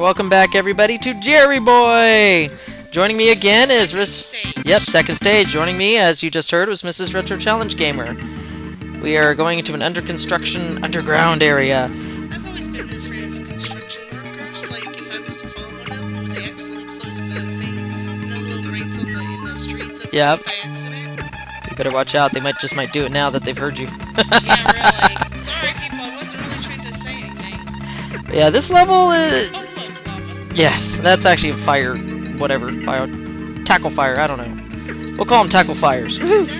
welcome back everybody to Jerry Boy! Joining me again is second stage. Joining me, as you just heard, was Mrs. Retro Challenge Gamer. We are going into an under construction underground area. I've always been afraid of construction workers. Like, if I was to follow one of them, would they accidentally close the thing, the little grates in the streets by accident? You better watch out. They might do it now that they've heard you. Yeah, really. Sorry, people. I wasn't really trying to say anything. But yeah, this level is... Oh, look, lava. Yes, that's actually a fire... whatever. Tackle fire. I don't know. We'll call them tackle fires. That was a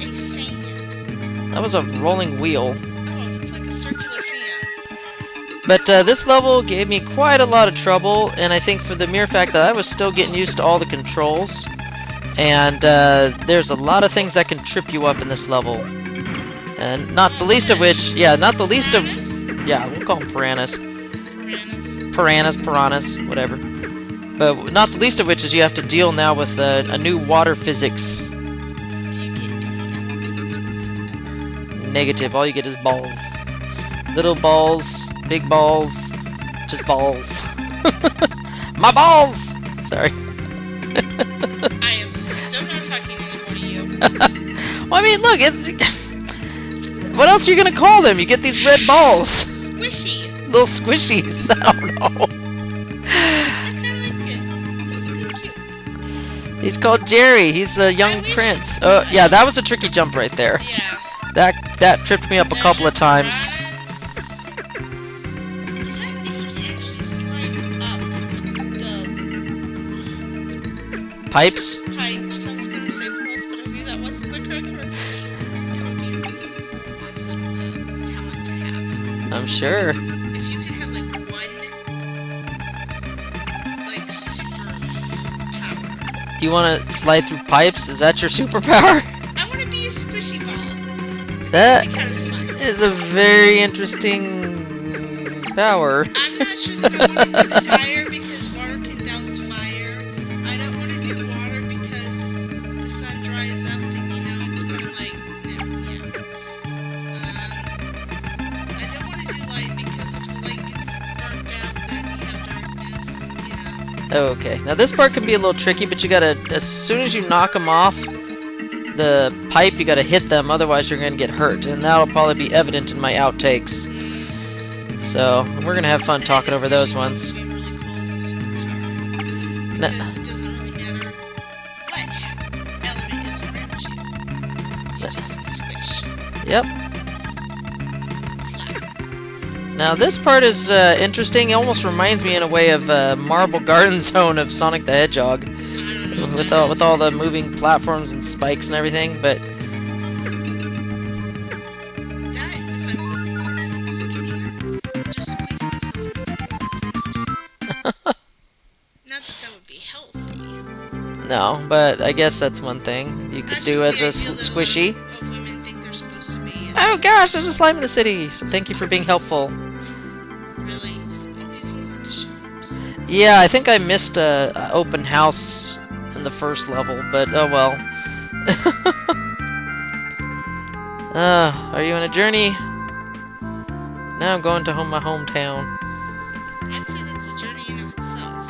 fan. That was a rolling wheel. Oh, it looks like a circular fan. But this level gave me quite a lot of trouble, and I think for the mere fact that I was still getting used to all the controls, and there's a lot of things that can trip you up in this level. And not the least of which, we'll call them piranhas. Piranhas, whatever. But not the least of which is you have to deal now with a new water physics. Do you get any elements whatsoever? Negative. All you get is balls. Little balls, big balls, just balls. My balls! Sorry. I am so not talking anymore to you. Well, I mean, look, it's... What else are you gonna call them? You get these red balls. Squishy. Little squishies. I don't know. He's called Jerry. He's the young prince. Yeah, that was a tricky jump right there. Yeah. That tripped me up a couple of times. The fact that he can actually slide up the Pipes? pipes. I was gonna say poles, but I knew that wasn't the correct word. That would be a really cool, awesome talent to have. I'm sure. If you could have like one, like super power. You want to slide through pipes? Is that your superpower? I want to be a squishy ball. That would be kind of fun. is a very interesting power. I'm not sure that I want to do fire because water can douse fire. I don't want to do water because if the sun dries up, then it's kind of like, I don't want to do light because if the light gets burnt out, then you have darkness, Okay, now this part can be a little tricky, but you gotta, as soon as you knock them off the pipe, you gotta hit them, otherwise you're gonna get hurt, and that'll probably be evident in my outtakes. So, we're gonna have fun talking over those ones. Would be really cool as a superpower because it doesn't really matter what element is around you. You just squish. Yep. Flat. Now this part is interesting. It almost reminds me in a way of Marble Garden Zone of Sonic the Hedgehog, with all the moving platforms and spikes and everything. But That, if I really wanted to look skinnier, I'd just squeeze myself and I could be like a size 2. Not that would be healthy. no, but I guess that's one thing you could That's do just as the a idea that squishy. of women think they're supposed to be. Oh gosh, there's a slime in the city. So thank you for being helpful. Really? So, you can go into shops. Yeah, I think I missed a open house in the first level, but oh well. Are you on a journey? Now I'm going to my hometown. I'd say that's a journey in of itself.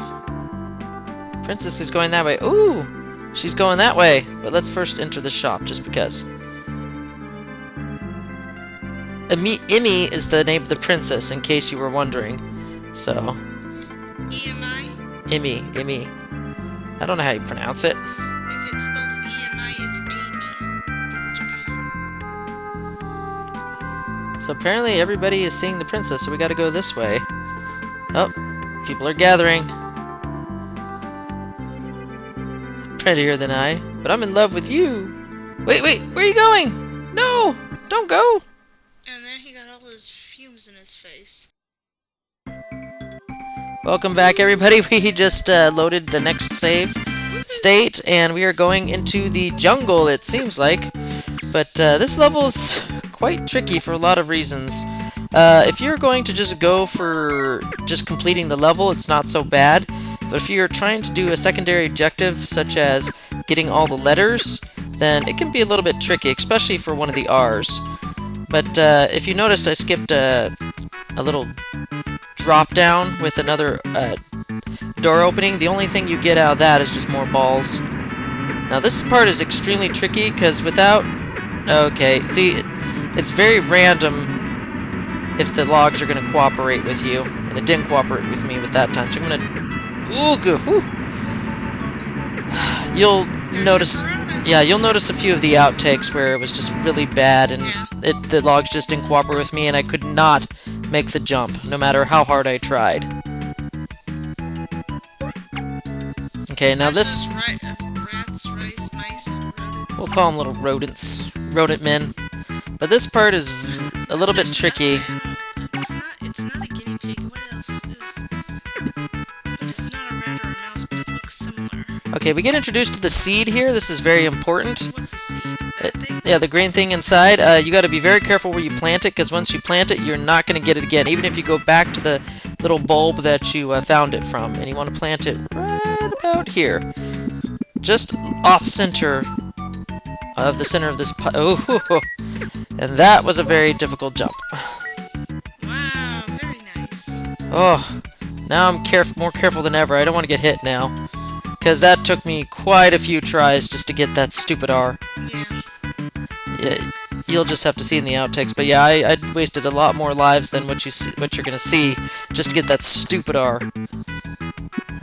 Princess is going that way. Ooh! She's going that way. But let's first enter the shop, just because. Emmy is the name of the princess, in case you were wondering. So... EMI? Emmy. I don't know how you pronounce it. If it's spelled EMI, it's Amy in Japan. So apparently everybody is seeing the princess, so we gotta go this way. Oh, people are gathering. Prettier than I, but I'm in love with you. Wait, where are you going? No, don't go. And then he got all those fumes in his face. Welcome back, everybody. We just loaded the next save state, and we are going into the jungle, it seems like. But this level is quite tricky for a lot of reasons. If you're going to just go for just completing the level, it's not so bad. But if you're trying to do a secondary objective, such as getting all the letters, then it can be a little bit tricky, especially for one of the R's. But if you noticed, I skipped a little drop down with another door opening. The only thing you get out of that is just more balls. Now this part is extremely tricky because without... Okay, see, it's very random if the logs are going to cooperate with you. And it didn't cooperate with me with that time, so I'm going to... Ooh, good. Whew. You'll notice... Yeah, you'll notice a few of the outtakes where it was just really bad and the logs just didn't cooperate with me and I could not make the jump, no matter how hard I tried. Okay, now this... Rats, rice, mice, rodents. We'll call them little rodents. Rodent men. But this part is a little bit tricky. It's not a guinea pig. What else is... But it's not a rat or a mouse, but it looks similar. Okay, we get introduced to the seed here. This is very important. What's the seed? That thing? Yeah, the green thing inside. You got to be very careful where you plant it, because once you plant it, you're not going to get it again, even if you go back to the little bulb that you found it from. And you want to plant it right about here. Just off-center of the center of this... Oh, and that was a very difficult jump. Wow, very nice. Oh, now I'm more careful than ever. I don't want to get hit now. Because that took me quite a few tries just to get that stupid R. Yeah, you'll just have to see in the outtakes. But yeah, I wasted a lot more lives than what you're gonna see just to get that stupid R.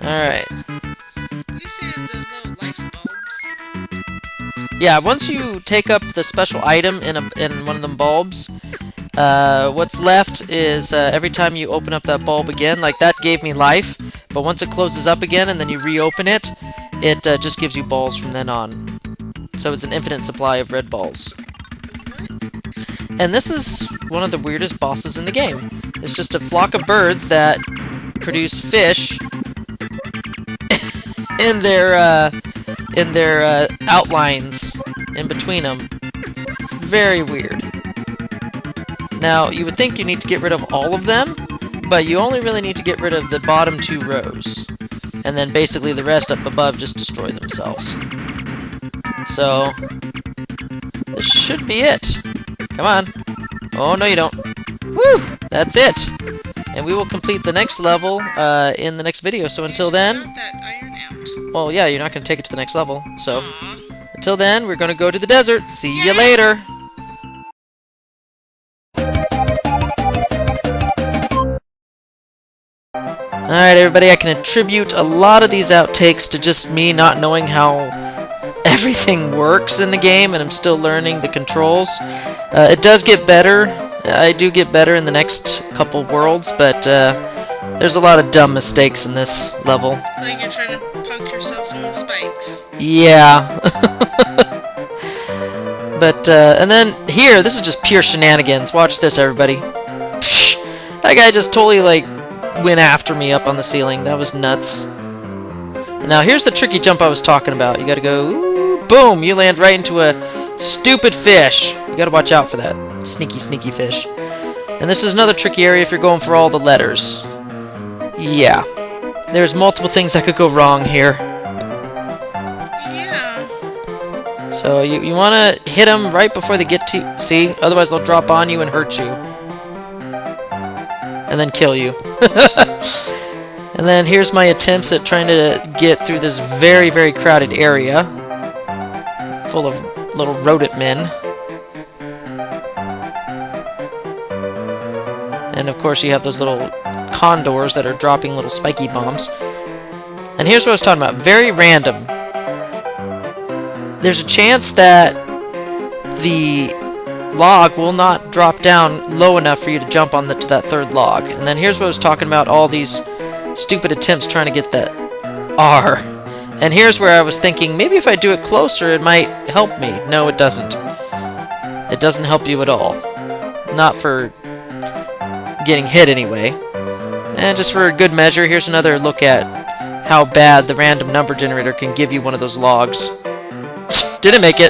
Alright. You saved the little life bulbs. Yeah, once you take up the special item in one of them bulbs, what's left is every time you open up that bulb again, like that gave me life, but once it closes up again and then you reopen it, it just gives you balls from then on. So it's an infinite supply of red balls. And this is one of the weirdest bosses in the game. It's just a flock of birds that produce fish in their outlines in between them. It's very weird. Now, you would think you need to get rid of all of them, but you only really need to get rid of the bottom 2 rows. And then basically the rest up above just destroy themselves. So, this should be it. Come on. Oh, no you don't. Woo! That's it! And we will complete the next level in the next video. So until then... That iron out. Well, yeah, you're not going to take it to the next level. So, Aww. Until then, we're going to go to the desert. See you later! Alright everybody, I can attribute a lot of these outtakes to just me not knowing how everything works in the game, and I'm still learning the controls. It does get better. I do get better in the next couple worlds, but there's a lot of dumb mistakes in this level. Like you're trying to poke yourself in the spikes. Yeah. But, and then here, this is just pure shenanigans. Watch this, everybody. Psh, that guy just totally, like, went after me up on the ceiling. That was nuts. Now, here's the tricky jump I was talking about. You gotta go, ooh, boom, you land right into a stupid fish. You gotta watch out for that. Sneaky, sneaky fish. And this is another tricky area if you're going for all the letters. Yeah. There's multiple things that could go wrong here. Yeah. So, you wanna hit them right before they get to... See? Otherwise they'll drop on you and hurt you. And then kill you. And then here's my attempts at trying to get through this very, very crowded area full of little rodent men. And of course you have those little condors that are dropping little spiky bombs. And here's what I was talking about. Very random. There's a chance that the log will not drop down low enough for you to jump on to that third log. And then here's what I was talking about, all these stupid attempts trying to get that R. And here's where I was thinking, maybe if I do it closer, it might help me. No, it doesn't. It doesn't help you at all. Not for getting hit, anyway. And just for good measure, here's another look at how bad the random number generator can give you one of those logs. Didn't make it.